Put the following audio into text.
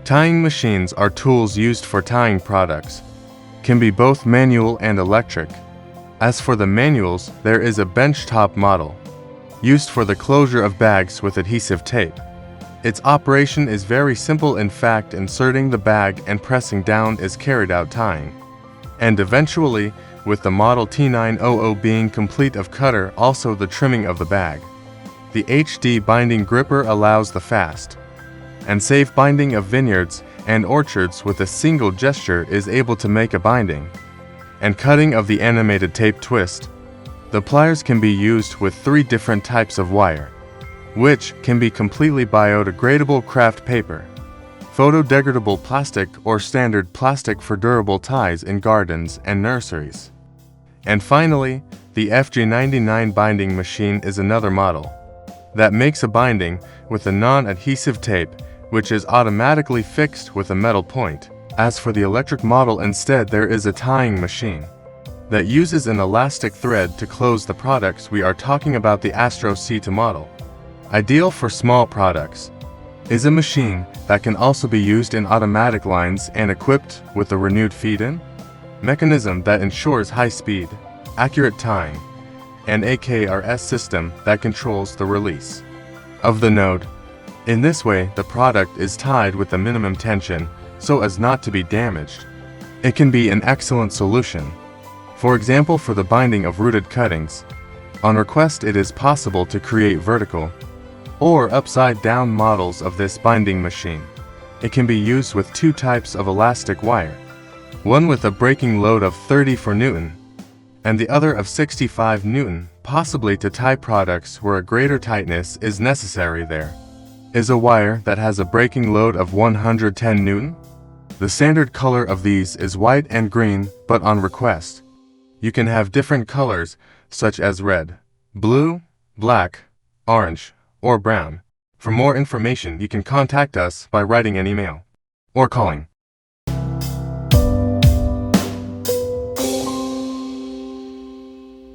Tying machines are tools used for tying products. Can be both manual and electric. As for the manuals, there is a benchtop model, used for the closure of bags with adhesive tape. Its operation is very simple. In fact, inserting the bag and pressing down is carried out tying. And eventually, with the model T900 being complete of cutter, also the trimming of the bag. The HD binding gripper allows the fast and safe binding of vineyards and orchards. With a single gesture is able to make a binding and cutting of the animated tape twist. The pliers can be used with 3 different types of wire, which can be completely biodegradable craft paper, photodegradable plastic, or standard plastic for durable ties in gardens and nurseries. And finally, the FG99 binding machine is another model that makes a binding with a non-adhesive tape, which is automatically fixed with a metal point. As for the electric model, instead there is a tying machine that uses an elastic thread to close the products. We are talking about the Astro C2 model. Ideal for small products, is a machine that can also be used in automatic lines and equipped with a renewed feed-in mechanism that ensures high speed, accurate tying, and a KRS system that controls the release of the node. In this way, the product is tied with the minimum tension so as not to be damaged. It can be an excellent solution. For example, for the binding of rooted cuttings. On request, it is possible to create vertical or upside-down models of this binding machine. It can be used with 2 types of elastic wire, one with a breaking load of 34 Newton and the other of 65 Newton, possibly to tie products where a greater tightness is necessary. There is a wire that has a breaking load of 110 Newton. The standard color of these is white and green, but on request, you can have different colors such as red, blue, black, orange, or brown. For more information, you can contact us by writing an email or calling